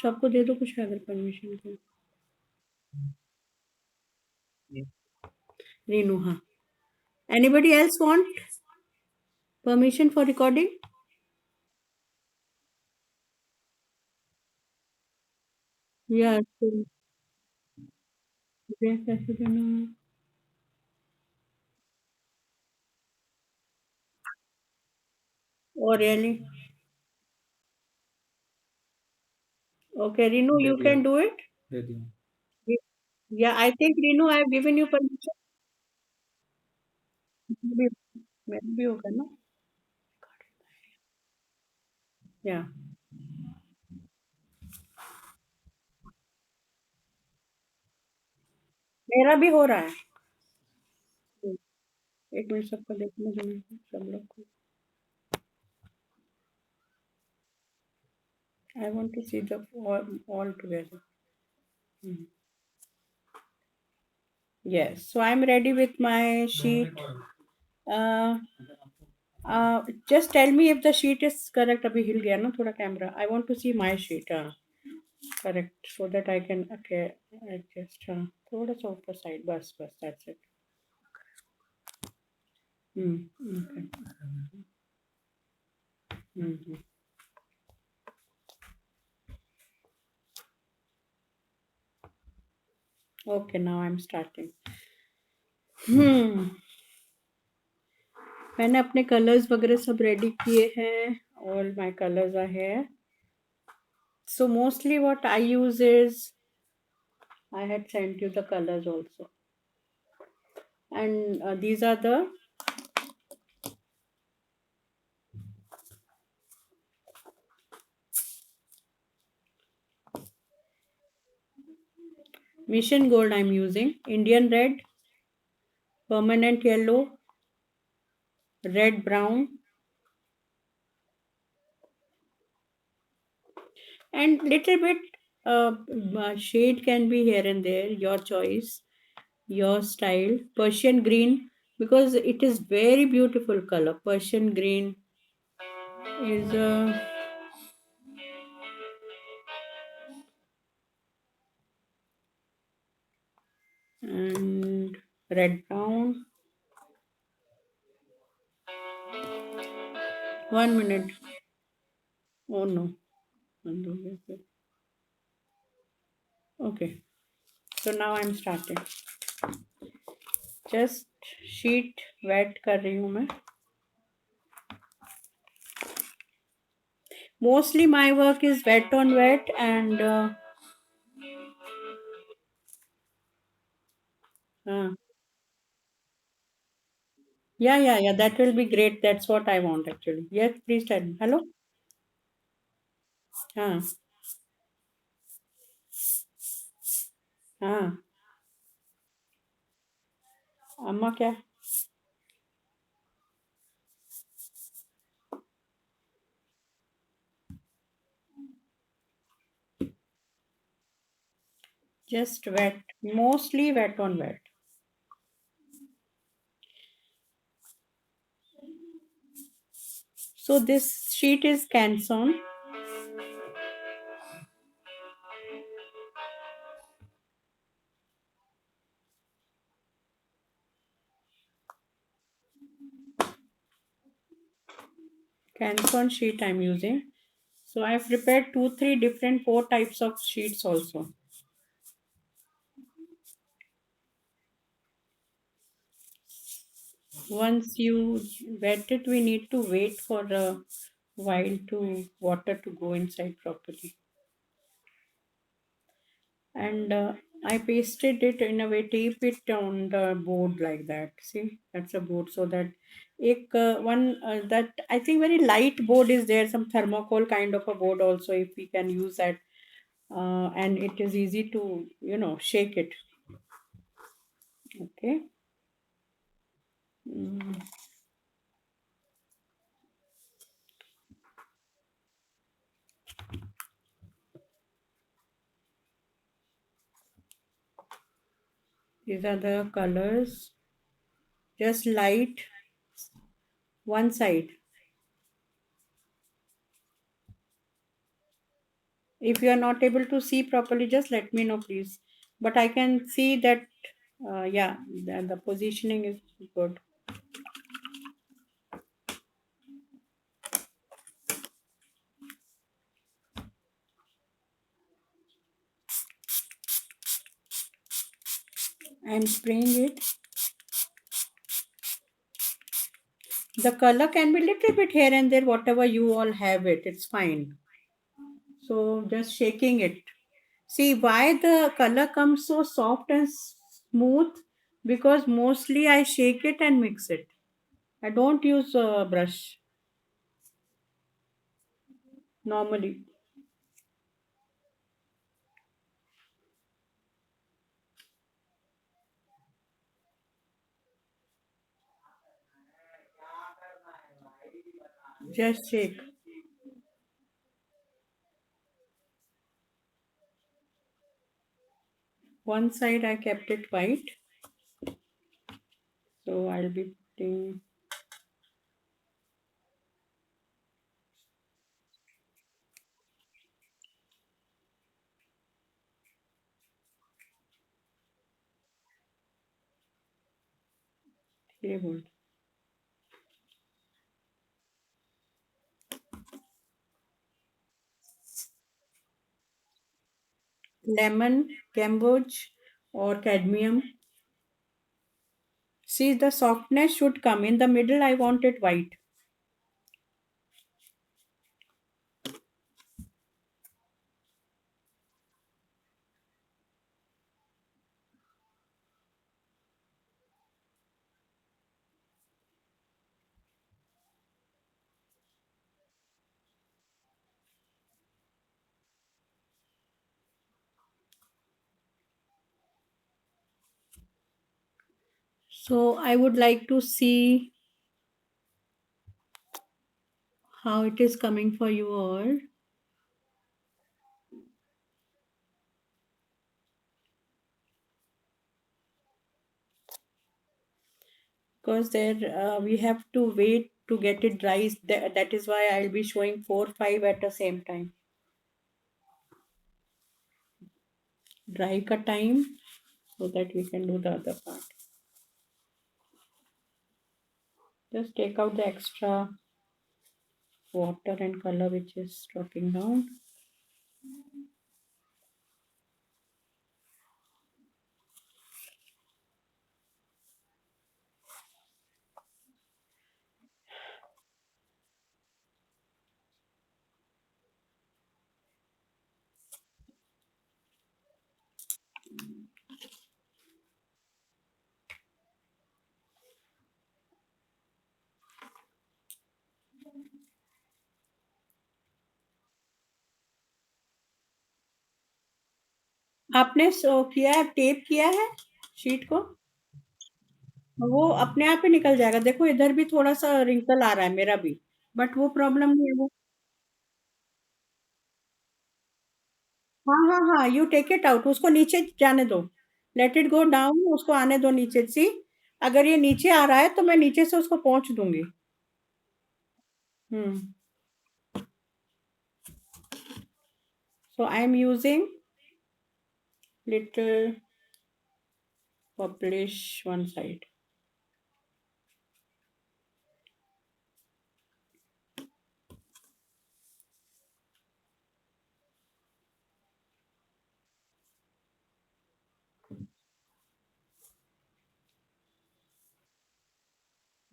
सबको दे दो कुछ अगर परमिशन को। रीनू, हाँ। Anybody else want permission for recording? या कैसे देना है? Oh, really? Okay, Renu, you can do it. Yeah, I think Renu, I have given you permission. Maybe, maybe होगा ना? Yeah, मेरा भी हो रहा है। एक मिनट सबको देखने दो, सब लोग को। I want to see the all together. Hmm. Yes, so I'm ready with my sheet. Uh, just tell me if the sheet is correct. अभी हिल गया ना थोड़ा camera. I want to see my sheet. Correct, so that I can, okay, adjust. थोड़ा सा ऊपर side, बस बस, that's it. Okay. Hmm. Okay, now I'm starting. Hmm. मैंने अपने कलर्स वगैरह सब रेडी किए हैं. All my colors are here. So mostly what I use is, I had sent you the colors also, and these are the Mission Gold I'm using, Indian Red, Permanent Yellow, Red Brown, and little bit shade can be here and there, your choice, your style. Persian green, because it is very beautiful color. Persian green is and red brown. 1 minute. Oh no. Okay. So now I'm starting. Just sheet wet कर रही हूँ मैं. Mostly my work is wet on wet, and uh, yeah, that will be great. That's what I want actually. Yes, please tell me. Hello. हाँ. हाँ. अम्मा क्या? Just wet. Mostly wet on wet. So this sheet is Canson. Canson sheet I'm using. So I've prepared 3 different 4 types of sheets also. Once you wet it, we need to wait for a while to water to go inside properly. And I pasted it in a way, tape it on the board like that. See, that's a board. So that one that I think very light board is there, some thermocol kind of a board also, if we can use that, and it is easy to shake it. Okay. Mm. These are the colors. Just light one side. If you are not able to see properly, just let me know, please. But I can see that, yeah, the positioning is good. I'm spraying it. The color can be little bit here and there, whatever you all have it, it's fine. So just shaking it. See why the color comes so soft and smooth? Because mostly I shake it and mix it. I don't use a brush normally. Just shake. One side I kept it white, so I'll be putting. Here, hold. Lemon, camboge, or cadmium. See, the softness should come in the middle. I want it white. So I would like to see how it is coming for you all. Because there we have to wait to get it dry. That is why I'll be showing 4 5 at the same time. Dry ka time so that we can do the other part. Just take out the extra water and color which is dropping down. आपने सो किया है, tape किया है sheet को? वो अपने आप ही निकल जाएगा। देखो इधर भी थोड़ा सा रिंकल आ रहा है मेरा भी, बट वो प्रॉब्लम नहीं है वो। हाँ हाँ हाँ, यू टेक इट आउट, उसको नीचे जाने दो। लेट इट गो डाउन, उसको आने दो नीचे। सी, अगर ये नीचे आ रहा है तो मैं नीचे से उसको पहुंच दूंगी। हम्म। So I am using little purplish one side.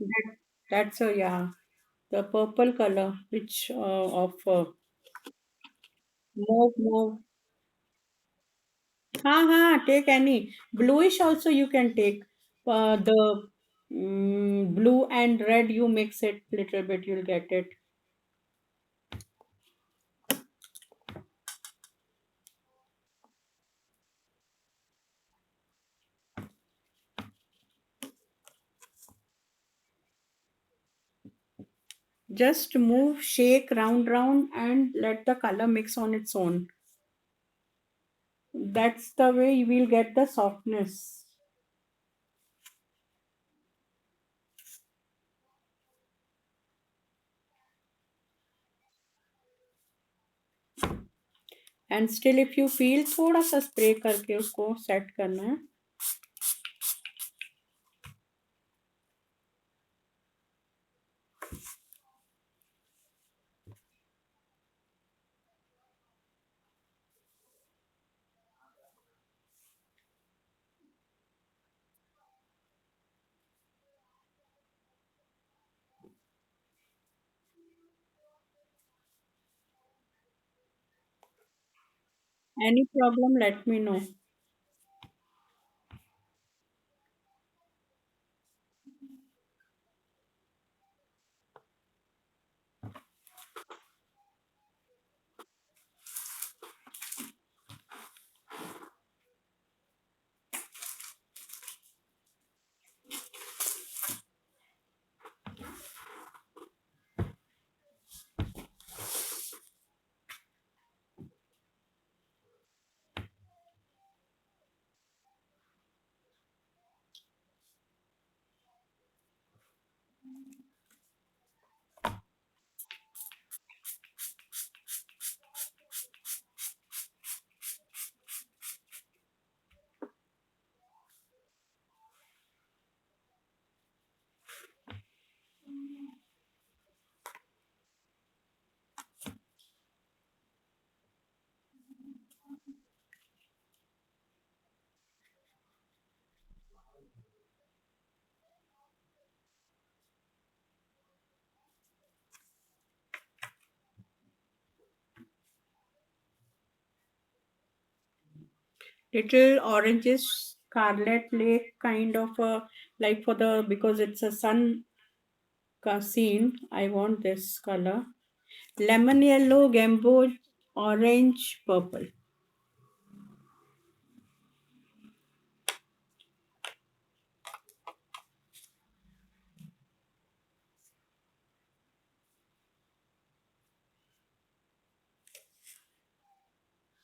That, that's a, yeah, the purple color which of mauve mauve. हाँ हाँ, take any bluish also you can take. The blue and red you mix it little bit, you'll get it. Just move, shake round and let the color mix on its own. That's the way you will get the softness. And still if you feel थोड़ा सा spray करके उसको set करना है. Any problem, let me know. Little oranges, scarlet lake kind of a, like for the, because it's a sun scene, I want this color. Lemon yellow, gambo, orange, purple.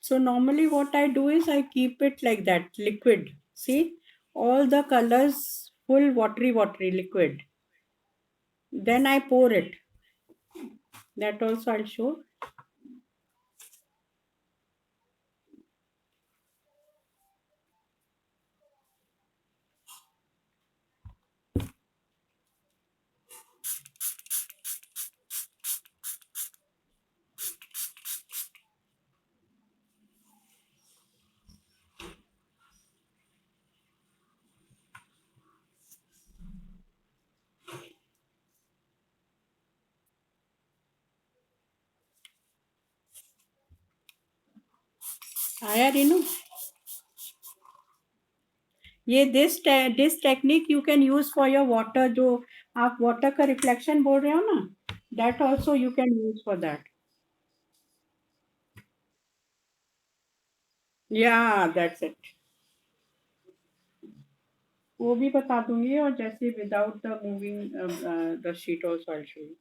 So normally what I do is I keep it like that, liquid. See, all the colors full watery liquid. Then I pour it. That also I'll show. आया रीनू. ये this technique you can use for your water, जो आप water का reflection बोल रहे हो ना, that also you can use for that. या दैट्स इट. वो भी बता दूंगी, और जैसे without the moving the sheet also I show you.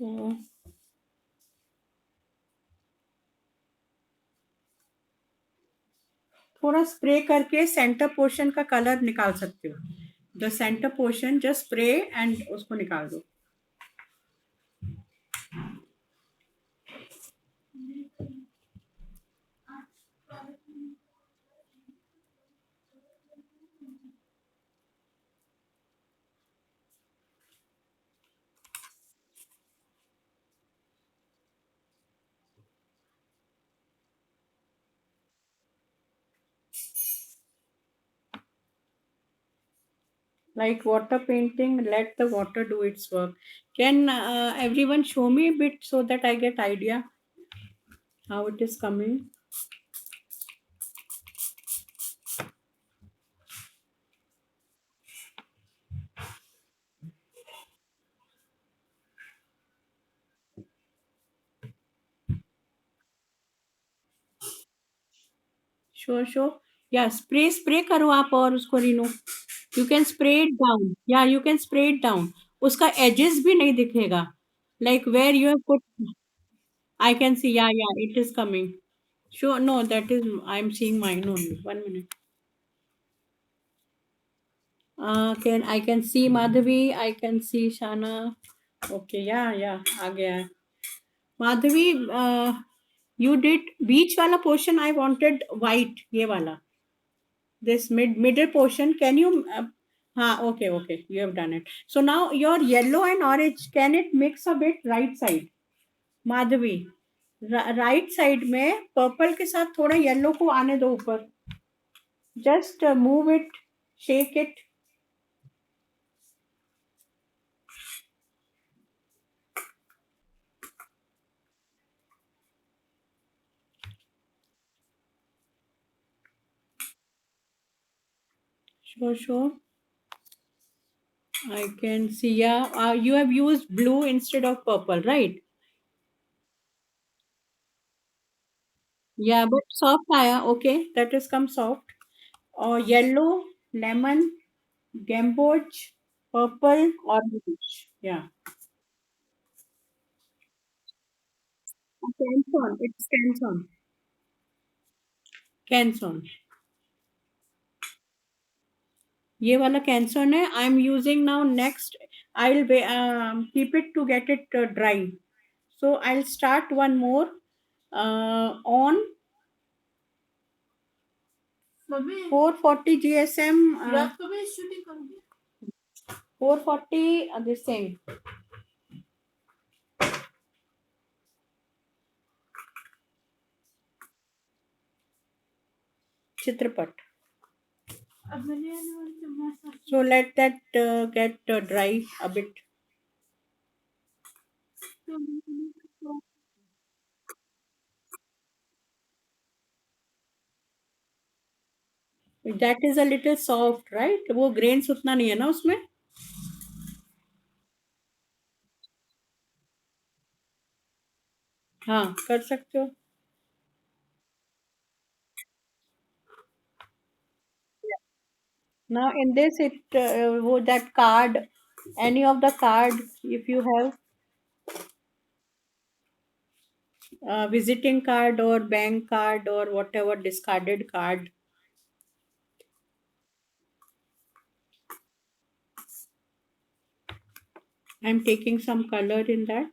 So, थोड़ा स्प्रे करके सेंटर पोर्शन का कलर निकाल सकते हो. The centre portion just spray and उसको निकाल दो. Like water painting, let the water do its work. Can everyone show me a bit so that I get idea how it is coming? Show show. या spray spray करो आप और उसको Reno. You can spray it down. Yeah, you can spray it down. उसका edges भी नहीं दिखेगा. Like where you have put, I can see. Yeah, yeah, it is coming. Sure, no, that is, I'm seeing mine only. 1 minute. Can I can see Madhavi, I can see Shana. Okay, yeah, yeah, आ गया है. Madhavi, you did beach वाला portion. I wanted white, ये वाला. This middle portion. Can you? Okay, okay, you have done it. So now your yellow and orange. Can it mix a bit right side, Madhavi? Right side में purple के साथ थोड़ा yellow को आने दो ऊपर. Just move it, shake it. Sure, sure. I can see. Yeah, you have used blue instead of purple, right? Yeah, but soft आया. Okay, that has come soft. Or yellow, lemon, gamboge, purple, orange. Yeah. Canson. It's Canson. Canson. ये वाला कैंसन है. I am using now next. I will keep it to get it dry. So I'll start one more on 440 GSM. 440 this thing. Chitrapat. So let that get dry a bit. That is a little soft, right? वो grains उतना नहीं है ना उसमें. हाँ, कर सकते हो. Now in this it that card, any of the card, if you have visiting card or bank card or whatever discarded card. I'm taking some color in that.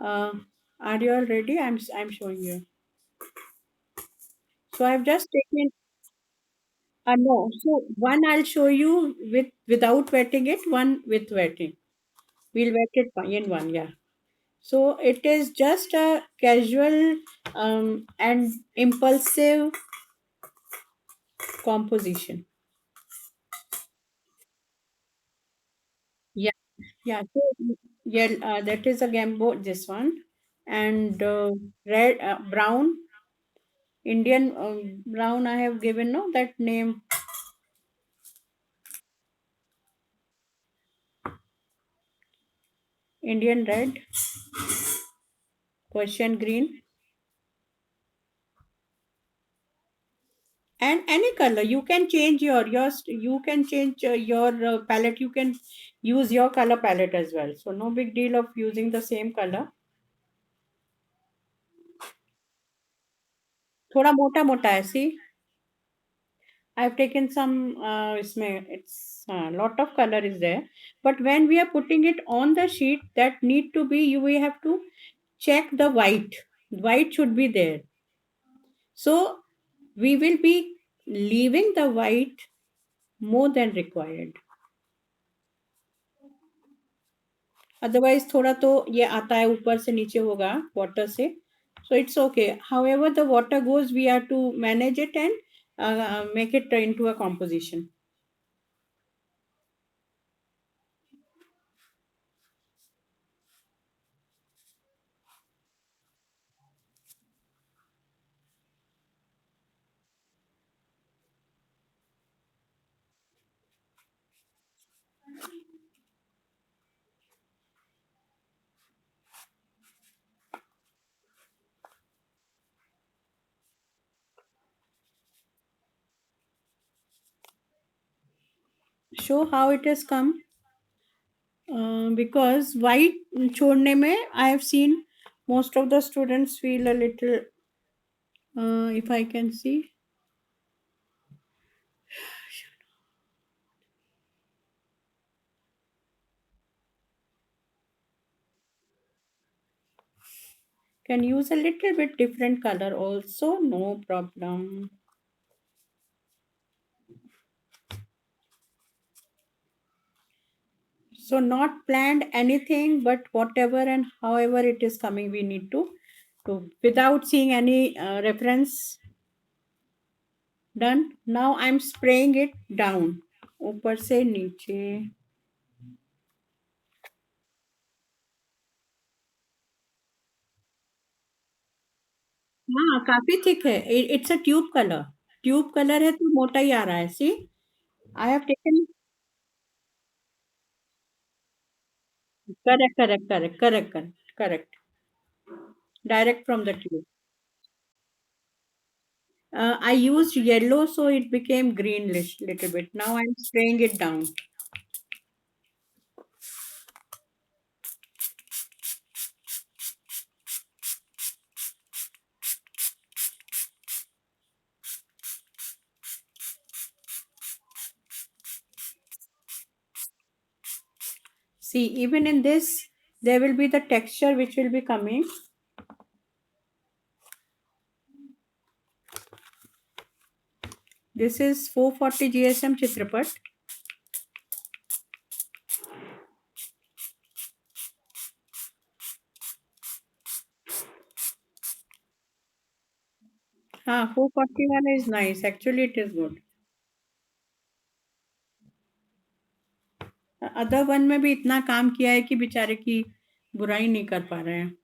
Uh, are you all ready? I'm showing you. So I've just taken. No. So one I'll show you without wetting it. One with wetting. We'll wet it in one. Yeah. So it is just a casual and impulsive composition. Yeah, yeah. So, yeah, that is a gambo. This one, and red, brown, Indian brown. I have given no that name. Indian red, Persian green, and any color. You can change yours. You can change your palette. You can use your color palette as well. So no big deal of using the same color. थोड़ा मोटा मोटा है. See, I've taken some. It's a lot of color is there, but when we are putting it on the sheet, that need to be you. We have to check the white. White should be there. So we will be leaving the white more than required. Otherwise, थोड़ा तो ये आता है ऊपर से नीचे होगा water से. So it's okay. However, the water goes, we have to manage it and make it into a composition. show how it has come. Because white छोड़ने में I have seen most of the students feel a little, if I can see, can use a little bit different color also, no problem. So not planned anything, but whatever and however it is coming, we need to without seeing any reference. Done. Now I'm spraying it down. ऊपर से नीचे. हाँ, काफी thick है. It's a tube colour. Tube colour है तो मोटा ही आ रहा है. See, I have taken. Correct, correct, correct, correct, correct, correct. Direct from the tube. I used yellow, so it became greenish little bit. Now I'm spraying it down. See, even in this, there will be the texture which will be coming. This is 440 GSM Chitrapat. हाँ, 440 वाला is nice. Actually, it is good. Other one में भी इतना काम किया है कि बेचारे की बुराई नहीं कर पा रहे हैं.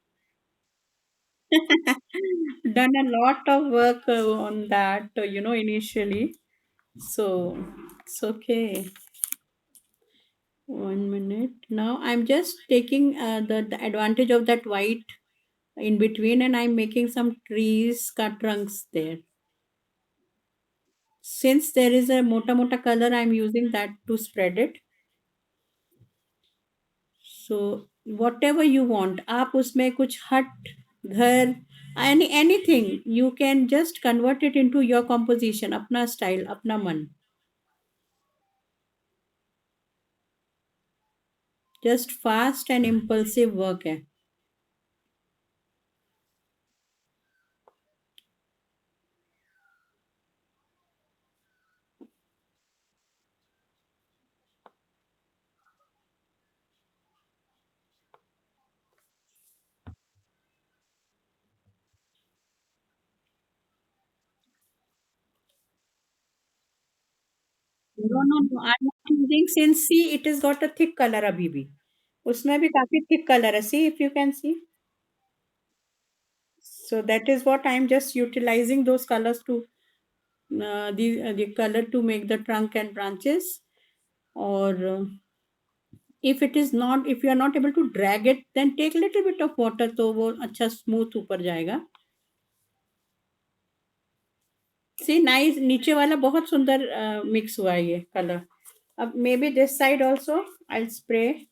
Done a lot of work on that, initially. So it's okay. 1 minute. Now I'm just taking the advantage of that white in between, and I'm making some trees, cut trunks there. Since there is a mota mota color, I'm using that to spread it. So whatever you want, आप उसमें कुछ हट, घर, anything you can just convert it into your composition, अपना style, अपना मन. Just fast and impulsive work है. No, no, no. I'm not using, since see it has got a thick color अभी भी. उसमें भी काफी thick color है. See if you can see. So that is what I'm just utilizing those colors to the color to make the trunk and branches. Or if it is not, if you are not able to drag it, then take little bit of water तो वो अच्छा smooth ऊपर जाएगा. See nice, नीचे वाला बहुत सुंदर mix हुआ है ये कलर. अब maybe this side also I spray.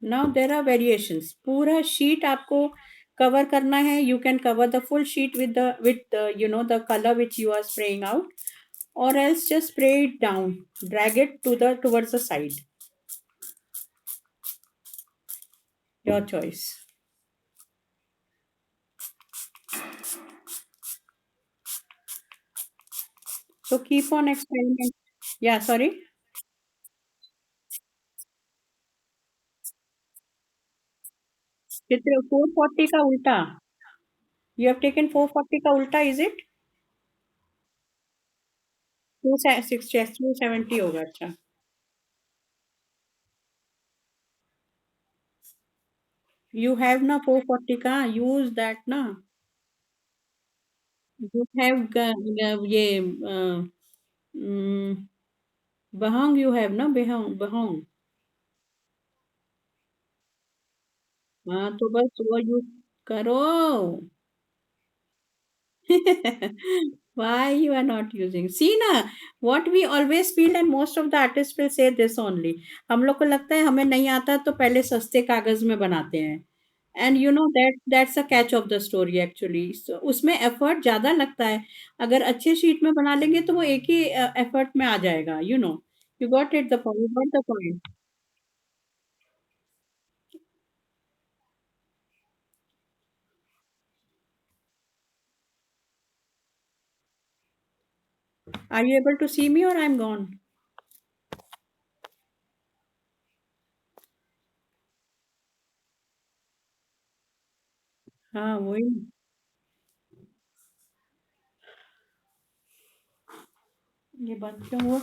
Now there are variations. पूरा शीट आपको कवर करना है, you can cover the full sheet with the color which you are spraying out, or else just spray it down, drag it towards the side. Your choice. So keep on experimenting. Yeah, sorry. कितने 440 का उल्टा. You have taken 440 का उल्टा, is it? 260, 270 होगा. अच्छा. You have ना 440 का, use that ना. You have ये Bahang you have ना, behang bahang. हाँ तो बस वो यूज करो. Why you are not using? See na, what we always feel and most of the artists will say this only. हम लोग को लगता है हमें नहीं आता तो पहले सस्ते कागज में बनाते हैं. And you know that that's a catch of the story actually. So उसमें effort ज़्यादा लगता है. अगर अच्छे शीट में बना लेंगे तो वो एक ही effort में आ जाएगा. You know. You got it the point. You got the point. Are you able to see me or I'm gone? हाँ वही. ये बंद क्यों हुआ?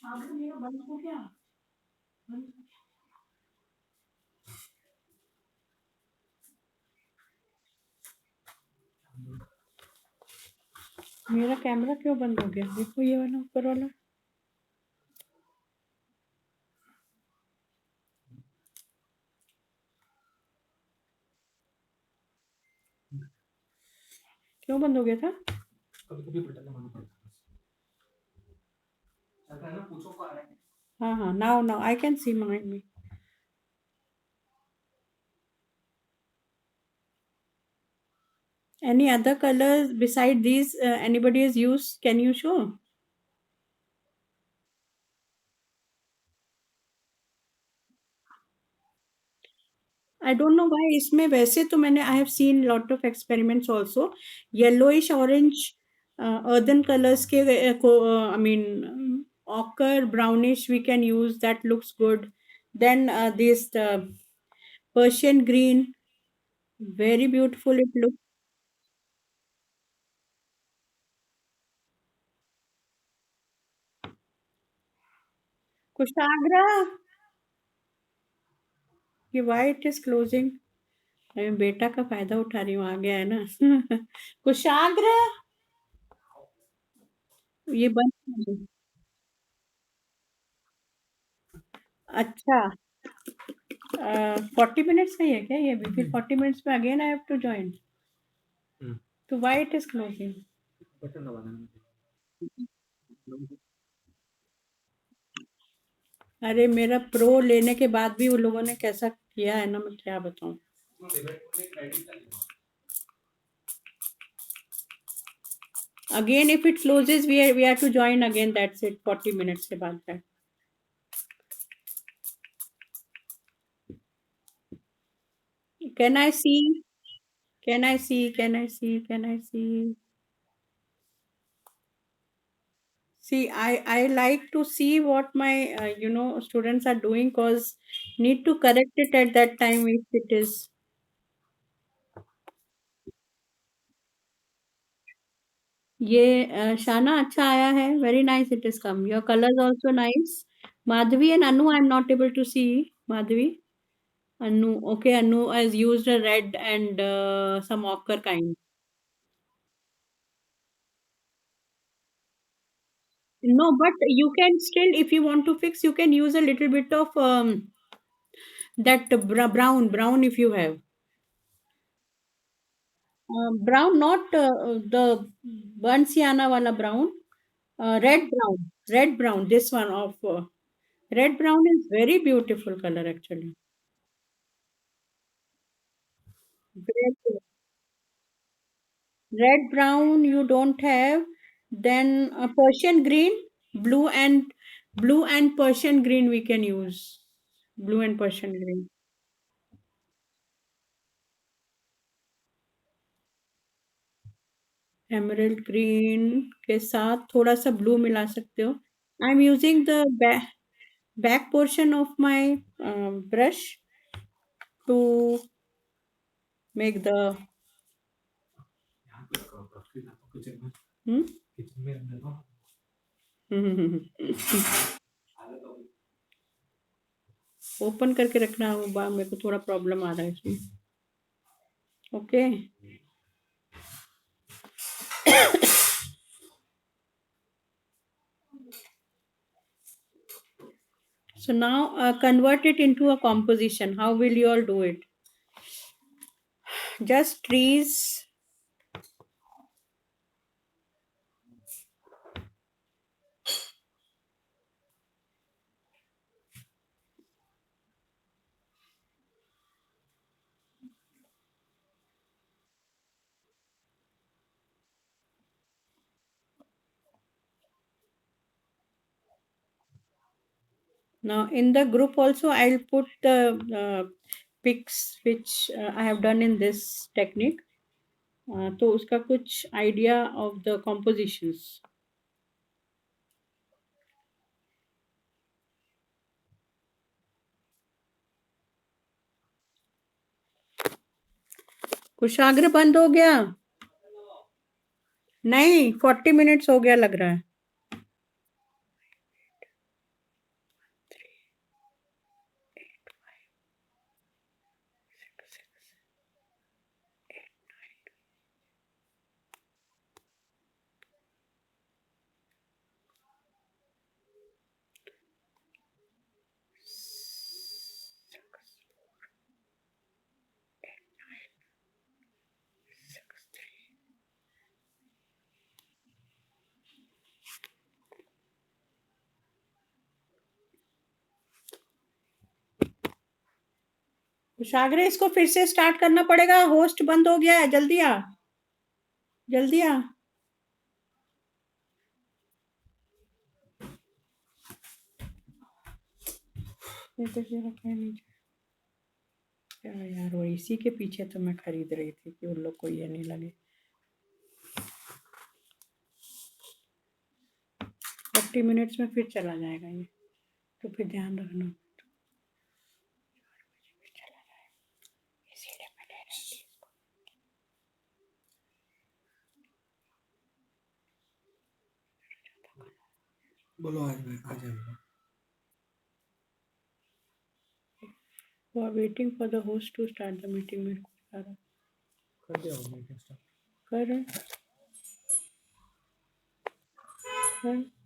शाम मेरा बंद हो गया. मेरा कैमरा क्यों बंद हो गया? देखो ये वाला ऊपर वाला. क्यों बंद हो गया था? हाँ हाँ, now now I can see mind me. Any other colors beside these anybody has used? Can you show? I don't know why इसमें वैसे तो मैंने I have seen lot of experiments also. Yellowish orange earthen colors के को I mean ochre brownish we can use, that looks good. Then this Persian green, very beautiful it looks. Kushagra, ये why it is closing? मैं बेटा का फायदा उठा रही हूँ, आ गया है ना. कुशाग्र, ये बंद कर दो. अच्छा. 40 मिनट्स का ही है क्या ये भी? फिर 40 मिनट्स में again I have to join. तो व्हाई इट इज क्लोजिंग? अरे मेरा प्रो लेने के बाद भी उन लोगों ने कैसा किया है ना, मैं क्या बताऊं. Again if it closes we are to join again, that's it. 40 minutes के बाद है. Can I see? Can I see? Can I see? Can I see? See, I like to see what my students are doing, cause need to correct it at that time if it is. ये शाना अच्छा आया है. Very nice it is come. Your colours also nice. Madhavi and Anu I am not able to see. Madhavi, Anu, okay, Anu has used a red and some ochre kind. No, but you can still, if you want to fix, you can use a little bit of that brown if you have. Brown, not the Bansiana wala brown. Red brown. Red brown. This one of red brown is very beautiful color actually. Very. Red brown you don't have. Then Persian green, blue and Persian green we can use. Blue and Persian green. Emerald green के साथ थोड़ा सा blue मिला सकते हो. I'm using the back portion of my brush to make the. Hmm? Open करके रखना होगा, मेरे को थोड़ा प्रॉब्लम आ रहा है इसमें। Okay. So now convert it into a composition. How will you all do it? Just trees. Now in the group also I'll put the pics which I have done in this technique. तो उसका कुछ idea of the compositions. कुशाग्र बंद हो गया? नहीं, 40 minutes हो गया लग रहा है। कुशाग्र, इसको फिर से स्टार्ट करना पड़ेगा, होस्ट बंद हो गया है, जल्दी आ, जल्दी आ। ये तो ये रखा है नीचे। क्या यार, वो इसी के पीछे तो मैं खरीद रही थी कि उन लोग को ये नहीं लगे। 40 minutes में फिर चला जाएगा ये, तो फिर ध्यान रखना। इसीलिए मैं ले रही थी। बोलो आज मैं आ जाऊंगा। वो waiting for the host to start the meeting, मेरे को दिखा रहा है। कर दिया मीटिंग स्टार्ट। कर रहे हैं। कर